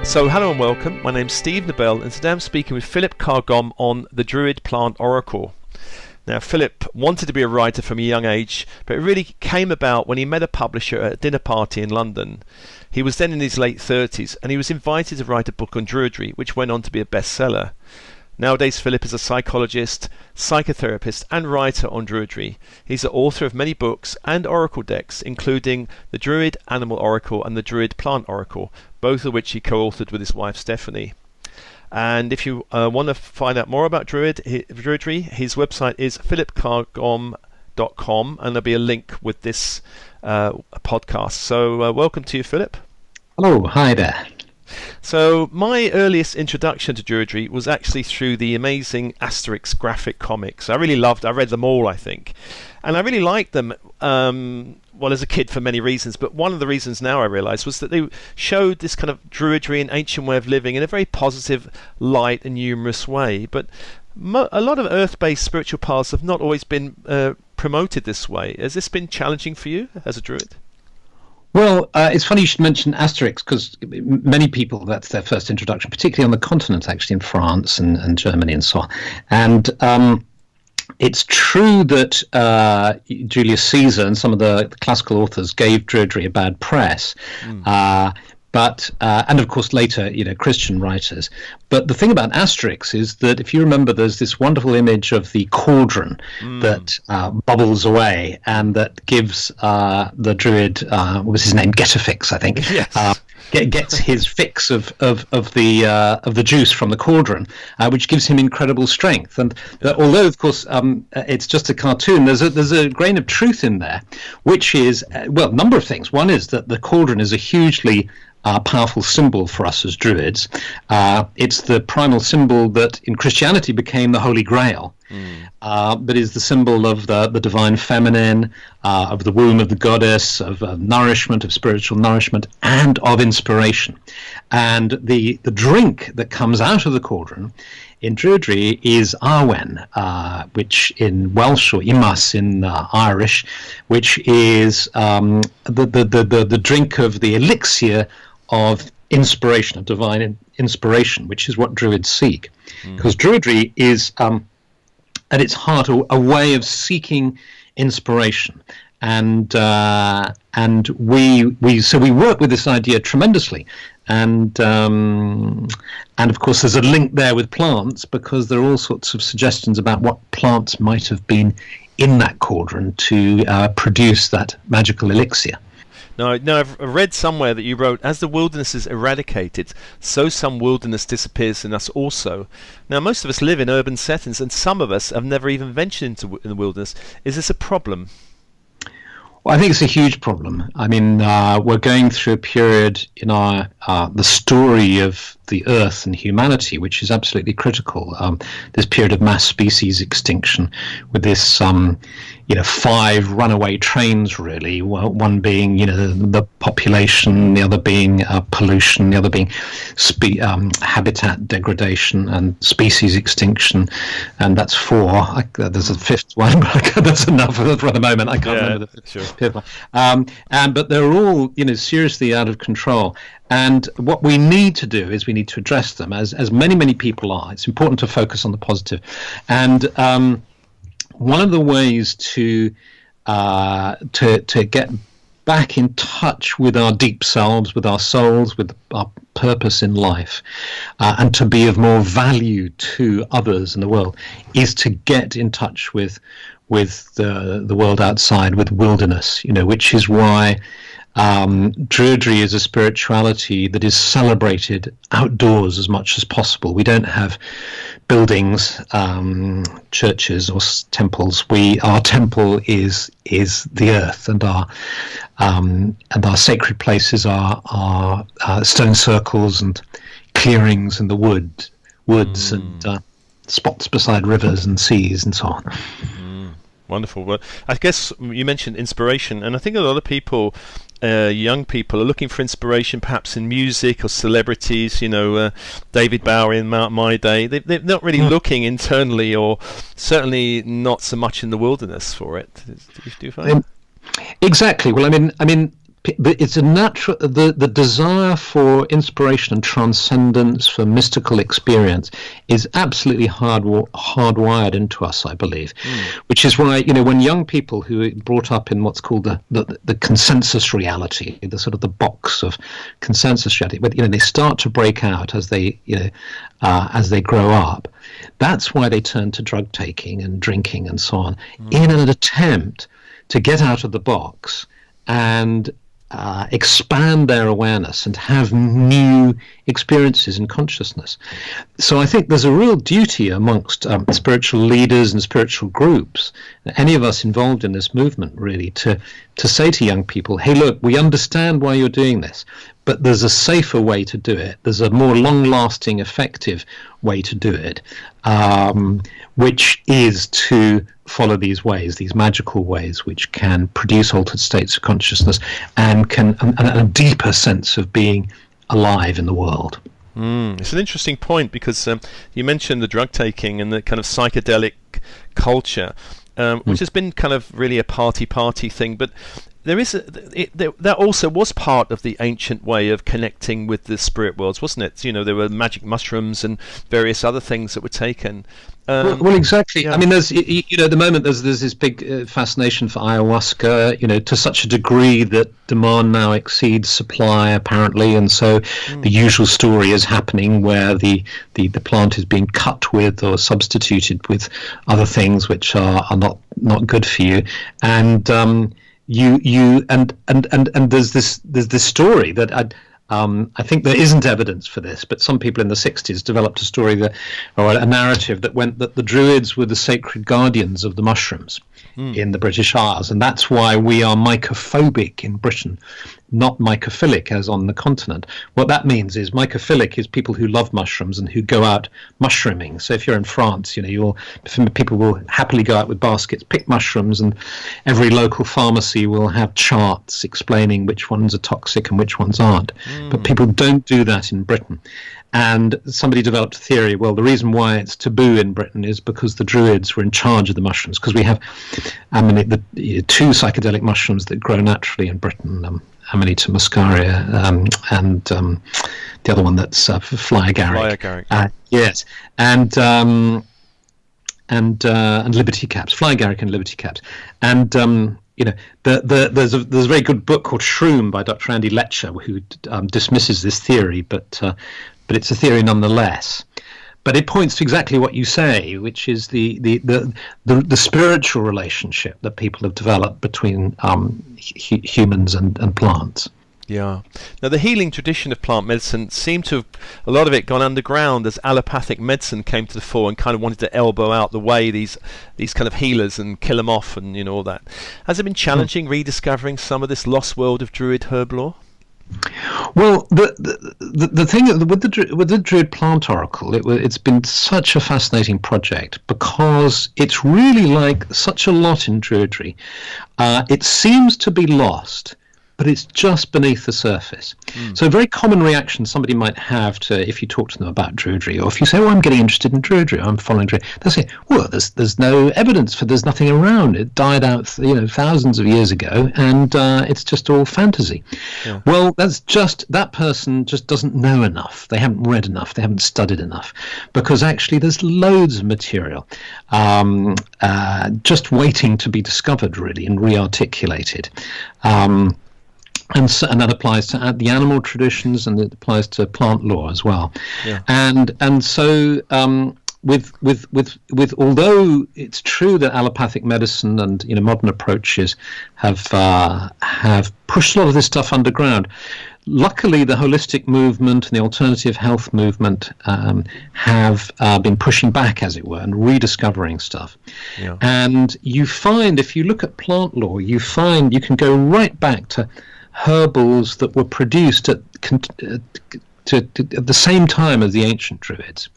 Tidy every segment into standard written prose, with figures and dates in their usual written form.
So hello and welcome, my name's Steve Nobel and today I'm speaking with Philip Carr-Gomm on the Druid Plant Oracle. Now Philip wanted to be a writer from a young age, but it really came about when he met a publisher at a dinner party in London. He was then in his late 30s and he was invited to write a book on Druidry, which went on to be a bestseller. Nowadays Philip is a psychologist, psychotherapist and writer on Druidry. He's the author of many books and oracle decks, including the Druid Animal Oracle and the Druid Plant Oracle, both of which he co-authored with his wife Stephanie. And if you want to find out more about Druidry, his website is philipcargomm.com and there'll be a link with this podcast. So welcome to you, Philip. Hello, hi there. So my earliest introduction to Druidry was actually through the amazing Asterix graphic comics. I read them all, I think. And I really liked them, well, as a kid for many reasons, but one of the reasons now I realise was that they showed this kind of Druidry and ancient way of living in a very positive, light and humorous way. But a lot of earth-based spiritual paths have not always been promoted this way. Has this been challenging for you as a Druid? Well, it's funny you should mention Asterix, because many people, that's their first introduction, particularly on the continent, actually, in France and Germany and so on. And it's true that Julius Caesar and some of the classical authors gave Druidry a bad press. But and of course later, Christian writers. But the thing about Asterix is that if you remember, there's this wonderful image of the cauldron that bubbles away and that gives the Druid, what was his name, Getafix, I think. Yes. Gets his fix of the juice from the cauldron, which gives him incredible strength. And although, of course, it's just a cartoon, there's a grain of truth in there, which is a number of things. One is that the cauldron is a hugely powerful symbol for us as Druids. It's the primal symbol that in Christianity became the Holy Grail. That is the symbol of the divine feminine, of the womb of the goddess, of nourishment, of spiritual nourishment, and of inspiration. And the drink that comes out of the cauldron in Druidry is Arwen, which in Welsh, or Imas in Irish, which is the drink of the elixir of inspiration, of divine inspiration, which is what Druids seek. Because Druidry is at its heart a way of seeking inspiration, and we work with this idea tremendously, and of course there's a link there with plants, because there are all sorts of suggestions about what plants might have been in that cauldron to produce that magical elixir. Now, I've read somewhere that you wrote, as the wilderness is eradicated, so some wilderness disappears in us also. Now, most of us live in urban settings, and some of us have never even ventured into the wilderness. Is this a problem? Well, I think it's a huge problem. I mean, we're going through a period in the story of the Earth and humanity, which is absolutely critical. This period of mass species extinction, with this 5 runaway trains, really. One being, the population, the other being pollution, the other being habitat degradation and species extinction, and that's 4. There's a 5th one, but that's enough for the moment. I can't remember the 5th one. But they're all, seriously out of control. And what we need to do is we need to address them, as many people are. It's important to focus on the positive. And one of the ways to get back in touch with our deep selves, with our souls, with our purpose in life, and to be of more value to others in the world, is to get in touch with the world outside, with wilderness, which is why Druidry is a spirituality that is celebrated outdoors as much as possible. We don't have buildings, churches or temples. Our temple is the earth, and our sacred places are stone circles and clearings and the woods and spots beside rivers and seas and so on. Wonderful. Well, I guess you mentioned inspiration, and I think a lot of people, young people, are looking for inspiration perhaps in music or celebrities, David Bowie in my day. They're not really looking internally, or certainly not so much in the wilderness for it. Do you find? Exactly. Well, I mean, it's a natural, the desire for inspiration and transcendence, for mystical experience, is absolutely hardwired into us, I believe. Which is why, when young people who are brought up in what's called the consensus reality, the sort of the box of consensus reality, but they start to break out as they grow up. That's why they turn to drug taking and drinking and so on, in an attempt to get out of the box and expand their awareness and have new experiences in consciousness. So I think there's a real duty amongst spiritual leaders and spiritual groups, any of us involved in this movement, really, to say to young people, hey, look, we understand why you're doing this, but there's a safer way to do it. There's a more long-lasting, effective way to do it, which is to follow these ways, these magical ways, which can produce altered states of consciousness and a deeper sense of being alive in the world. It's an interesting point, because you mentioned the drug taking and the kind of psychedelic culture, which has been kind of really a party thing, but there is that also was part of the ancient way of connecting with the spirit worlds, wasn't it? There were magic mushrooms and various other things that were taken. Well, exactly. Yeah. I mean, there's at the moment there's this big fascination for ayahuasca, to such a degree that demand now exceeds supply, apparently, and so the usual story is happening where the plant is being cut with or substituted with other things which are not good for you, and there's this story that I think there isn't evidence for this, but some people in the 60s developed a story or a narrative that went that the Druids were the sacred guardians of the mushrooms in the British Isles, and that's why we are mycophobic in Britain, not mycophilic as on the continent. What that means is mycophilic is people who love mushrooms and who go out mushrooming. So if you're in France, people will happily go out with baskets, pick mushrooms, and every local pharmacy will have charts explaining which ones are toxic and which ones aren't. But people don't do that in Britain. And somebody developed a theory, well, the reason why it's taboo in Britain is because the Druids were in charge of the mushrooms, because we have two psychedelic mushrooms that grow naturally in Britain, Amanita muscaria and the other one that's fly agaric. Yes, and liberty caps, fly agaric and liberty caps, and there's a very good book called Shroom by Dr. Andy Letcher who dismisses this theory, but it's a theory nonetheless. But it points to exactly what you say, which is the spiritual relationship that people have developed between humans and plants. Yeah. Now, the healing tradition of plant medicine seemed to have, a lot of it, gone underground as allopathic medicine came to the fore and kind of wanted to elbow out the way these kind of healers and kill them off and all that. Has it been challenging rediscovering some of this lost world of Druid herb lore? Well, the thing with the Druid Plant Oracle, it's been such a fascinating project because it's really like such a lot in Druidry. It seems to be lost, but it's just beneath the surface. So a very common reaction somebody might have to, if you talk to them about Druidry, or if you say, I'm getting interested in Druidry, I'm following Druidry, they'll say, well, there's no evidence there's nothing around. It died out, thousands of years ago, and it's just all fantasy. Yeah. Well, that person just doesn't know enough. They haven't read enough. They haven't studied enough, because actually there's loads of material just waiting to be discovered, really, and re-articulated. And that applies to the animal traditions, and it applies to plant lore as well. Yeah. And so with although it's true that allopathic medicine and modern approaches have pushed a lot of this stuff underground, luckily the holistic movement and the alternative health movement have been pushing back, as it were, and rediscovering stuff. Yeah. And you find, if you look at plant lore, you find you can go right back to herbals that were produced at the same time as the ancient Druids.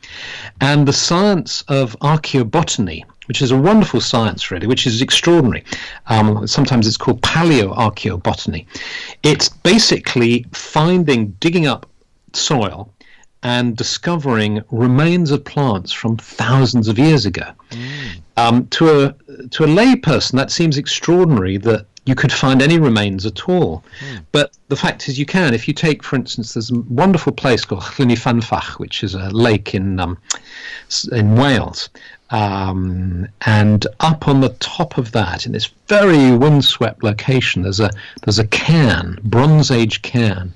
And the science of archaeobotany, which is a wonderful science, really, which is extraordinary. Sometimes it's called paleoarchaeobotany. It's basically digging up soil and discovering remains of plants from thousands of years ago. To a lay person, that seems extraordinary, that you could find any remains at all. But the fact is you can. If you take, for instance, there's a wonderful place called Llyn-y-Fan-Fach, which is a lake in Wales. And up on the top of that, in this very windswept location, there's a cairn, Bronze Age cairn,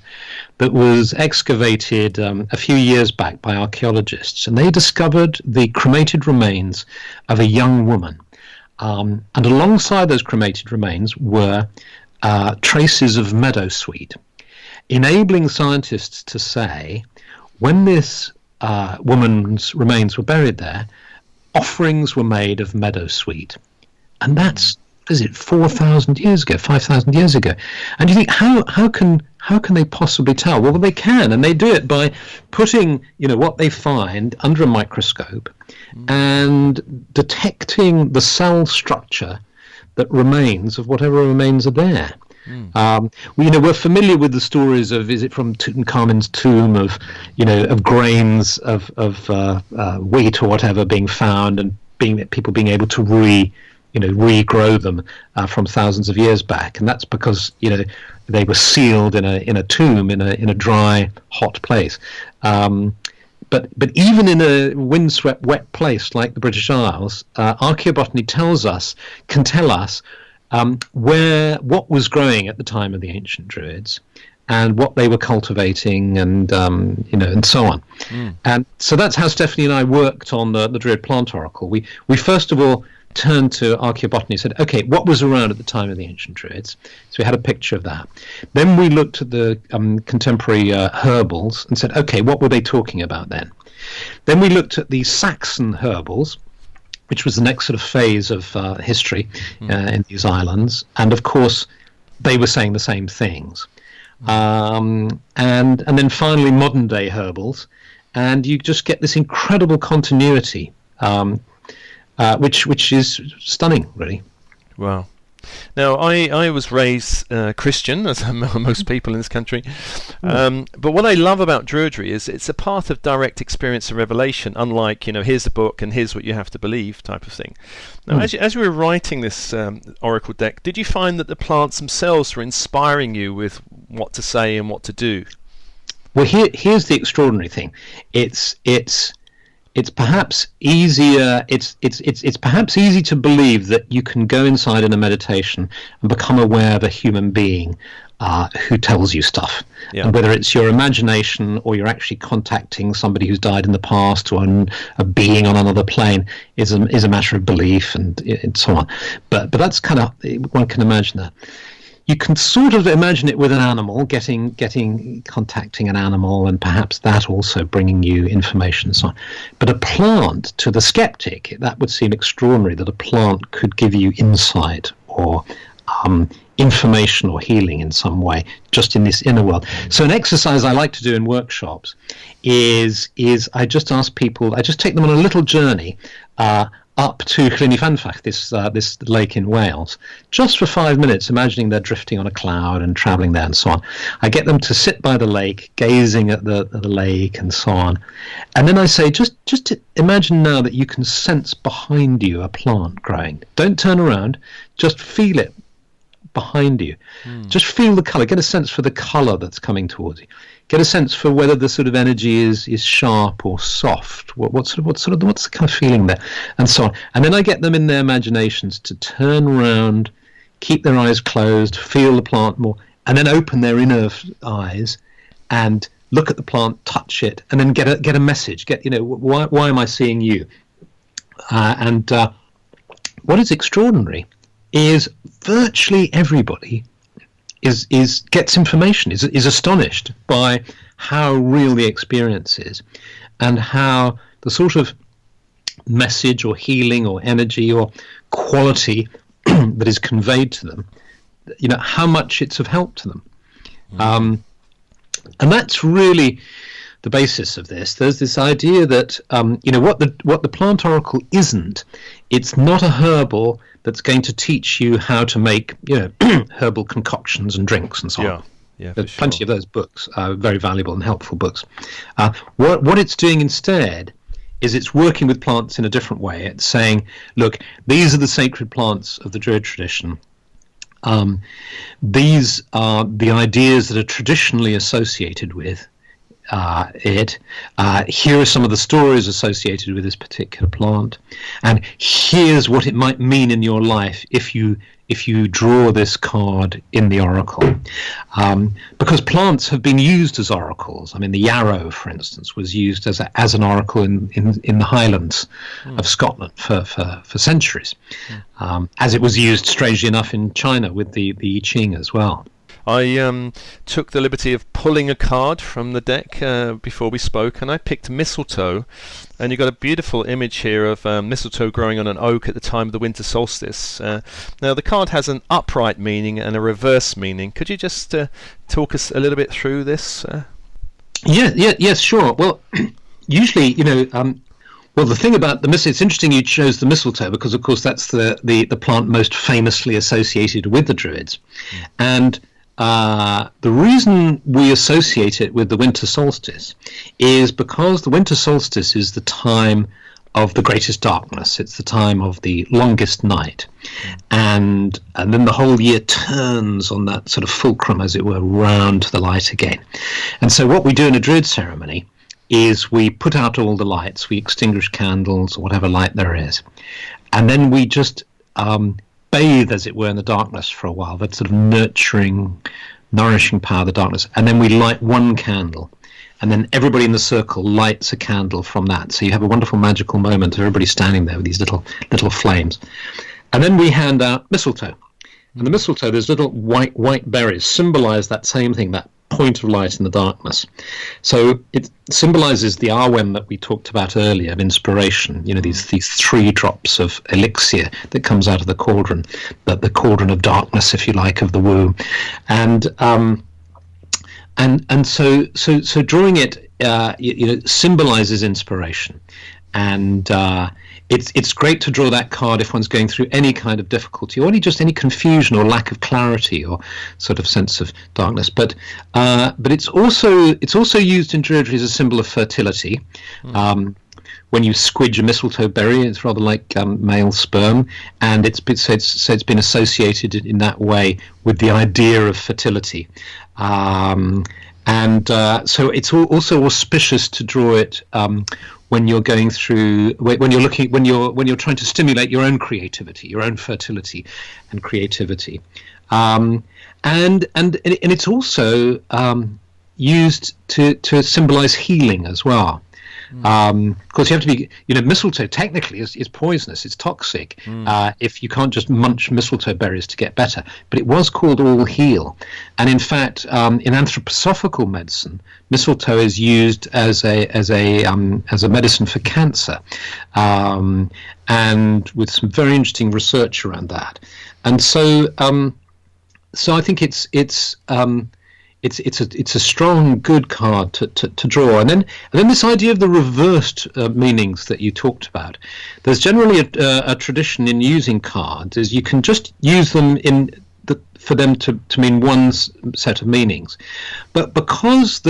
that was excavated a few years back by archaeologists, and they discovered the cremated remains of a young woman. And alongside those cremated remains were traces of meadowsweet, enabling scientists to say, when this woman's remains were buried there, offerings were made of meadowsweet. And that's, is it 4,000 years ago, 5,000 years ago? And you think, how can they possibly tell? Well, they can, and they do it by putting, what they find under a microscope and detecting the cell structure that remains of whatever remains are there. We're familiar with the stories of, is it from Tutankhamun's tomb, of grains of wheat or whatever being found, and people being able to regrow them from thousands of years back, and that's because they were sealed in a tomb in a dry, hot place. But even in a windswept, wet place like the British Isles, archaeobotany can tell us what was growing at the time of the ancient Druids, and what they were cultivating, and and so on. And so that's how Stephanie and I worked on the Druid Plant Oracle. We first of all turned to archaeobotany and said, okay, what was around at the time of the ancient Druids? So we had a picture of that. Then we looked at the contemporary herbals and said, okay, what were they talking about then? Then we looked at the Saxon herbals, which was the next sort of phase of history in these islands. And of course, they were saying the same things. And then finally, modern day herbals. And you just get this incredible continuity, which is stunning, really. Wow. Now, I was raised Christian, as most people in this country, but what I love about Druidry is it's a path of direct experience and revelation, unlike, here's a book and here's what you have to believe type of thing. Now, as you were writing this Oracle deck, did you find that the plants themselves were inspiring you with what to say and what to do? Well, here's the extraordinary thing. It's perhaps easier. It's perhaps easy to believe that you can go inside in a meditation and become aware of a human being who tells you stuff. Yeah. And whether it's your imagination or you're actually contacting somebody who's died in the past, or a being on another plane, is a matter of belief and so on. But that's kind of, one can imagine that. You can sort of imagine it with an animal, contacting an animal, and perhaps that also bringing you information and so on. But a plant, to the skeptic, that would seem extraordinary that a plant could give you insight or information or healing in some way, just in this inner world. So an exercise I like to do in workshops is I just ask people, I just take them on a little journey up to Llyn-y-Fan-Fach, this lake in Wales, just for 5 minutes, imagining they're drifting on a cloud and travelling there and so on. I get them to sit by the lake, gazing at the lake and so on. And then I say, just imagine now that you can sense behind you a plant growing. Don't turn around, just feel it behind you. Just feel the colour, get a sense for the colour that's coming towards you. Get a sense for whether the sort of energy is sharp or soft. What's the kind of feeling there, and so on. And then I get them in their imaginations to turn around, keep their eyes closed, feel the plant more, and then open their inner eyes and look at the plant, touch it, and then get a message. Why am I seeing you? What is extraordinary is virtually everybody gets information, is astonished by how real the experience is, and how the sort of message or healing or energy or quality that is conveyed to them, how much it's of help to them. And that's really the basis of this. There's this idea that what the plant oracle isn't. It's not a herbal that's going to teach you how to make herbal concoctions and drinks and so on. There's plenty of those books, very valuable and helpful books. What it's doing instead is it's working with plants in a different way. It's saying, look, these are the sacred plants of the Druid tradition. These are the ideas that are traditionally associated with it. Here are some of the stories associated with this particular plant, and here's what it might mean in your life if you draw this card in the oracle. Because plants have been used as oracles. I mean, the yarrow, for instance, was used as an oracle in the Highlands of Scotland for centuries, as it was used, strangely enough, in China with the I Ching as well. I took the liberty of pulling a card from the deck before we spoke, and I picked mistletoe. And you've got a beautiful image here of mistletoe growing on an oak at the time of the winter solstice. Now, the card has an upright meaning and a reverse meaning. Could you just talk us a little bit through this? Yes, sure. Well, usually, well, the thing about the mistletoe, it's interesting you chose the mistletoe because, of course, that's the plant most famously associated with the Druids. And the reason we associate it with the winter solstice is because the winter solstice is the time of the greatest darkness. It's the time of the longest night, and then the whole year turns on that sort of fulcrum, as it were, round to the light again. And so what we do in a Druid ceremony is we put out all the lights, we extinguish candles or whatever light there is, and then we just bathe, as it were, in the darkness for a while, that sort of nourishing power of the darkness, and then we light one candle, and then everybody in the circle lights a candle from that. So you have a wonderful magical moment of everybody standing there with these little flames. And then we hand out mistletoe. And the mistletoe, there's little white berries, symbolize that same thing, that point of light in the darkness. So it symbolizes the arwen that we talked about earlier of inspiration, these 3 drops of elixir that comes out of the cauldron, the cauldron of darkness, if you like, of the womb. And so drawing it symbolizes inspiration. And it's great to draw that card if one's going through any kind of difficulty, or just any confusion or lack of clarity or sort of sense of darkness. But it's also used in Druidry as a symbol of fertility. When you squidge a mistletoe berry, it's rather like male sperm, and it's been associated in that way with the idea of fertility. So it's also auspicious to draw it when you're going through, when you're trying to stimulate your own creativity, your own fertility and creativity, and it's also used to symbolize healing as well. Of course, you have to be, mistletoe technically is poisonous, it's toxic if you can't just munch mistletoe berries to get better. But it was called all heal. And in fact, in anthroposophical medicine, mistletoe is used as a medicine for cancer, and with some very interesting research around that. And so I think it's a strong, good card to draw. And then this idea of the reversed meanings that you talked about. There's generally a tradition in using cards is you can just use them for them to mean one set of meanings, but because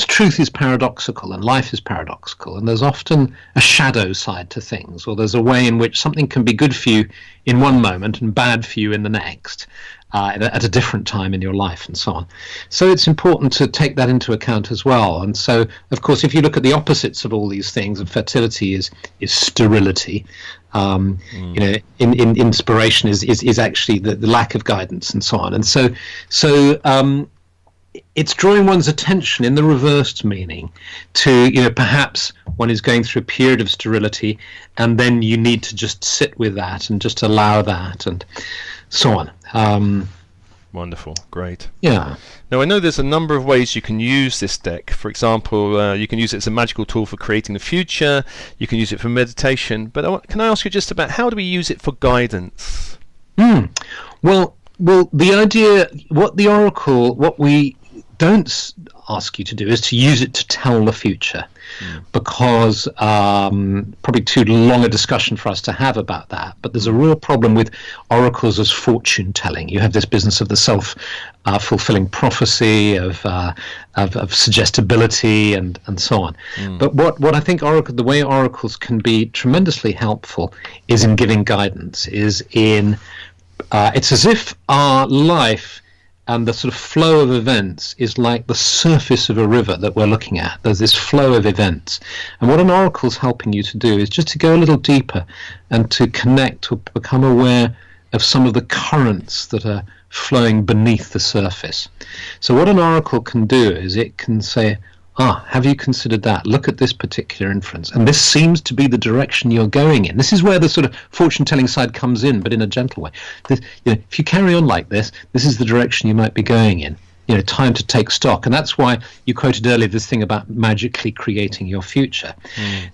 truth is paradoxical and life is paradoxical, and there's often a shadow side to things, or there's a way in which something can be good for you in one moment and bad for you in the next. At a different time in your life and so on. So it's important to take that into account as well. And so, of course, if you look at the opposites of all these things, and fertility is sterility, in inspiration is actually the lack of guidance and so on. And so it's drawing one's attention in the reversed meaning to, perhaps one is going through a period of sterility, and then you need to just sit with that and just allow that and so on. Wonderful, great. Yeah. Now, I know there's a number of ways you can use this deck. For example, you can use it as a magical tool for creating the future. You can use it for meditation. But can I ask you just about how do we use it for guidance? Well, the idea, what we don't ask you to do is to use it to tell the future, because probably too long a discussion for us to have about that. But there's a real problem with oracles as fortune telling. You have this business of the self-fulfilling prophecy, of suggestibility and so on. But what I think the way oracles can be tremendously helpful is in giving guidance, is in it's as if our life and the sort of flow of events is like the surface of a river that we're looking at. There's this flow of events. And what an oracle's helping you to do is just to go a little deeper and to connect, to become aware of some of the currents that are flowing beneath the surface. So what an oracle can do is it can say, have you considered that? Look at this particular inference. And this seems to be the direction you're going in. This is where the sort of fortune-telling side comes in, but in a gentle way. If you carry on like this, this is the direction you might be going in. Time to take stock. And that's why you quoted earlier this thing about magically creating your future.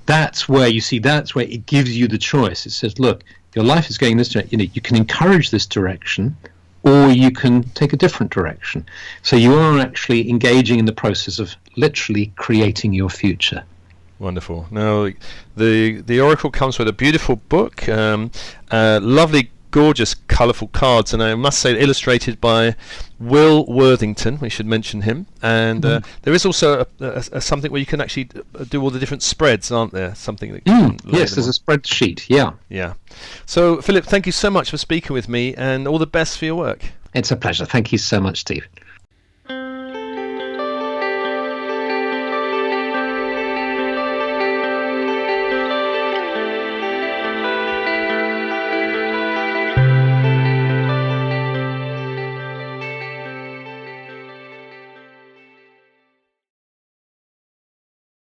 That's where it gives you the choice. It says, look, your life is going this direction. You can encourage this direction, or you can take a different direction. So you are actually engaging in the process of literally creating your future. Wonderful. Now, the Oracle comes with a beautiful book, lovely, gorgeous, colourful cards, and I must say illustrated by Will Worthington. We should mention him. And there is also a something where you can actually do all the different spreads, aren't there? Something that yes, there's a spreadsheet. Yeah. So, Philip, thank you so much for speaking with me, and all the best for your work. It's a pleasure. Thank you so much, Steve.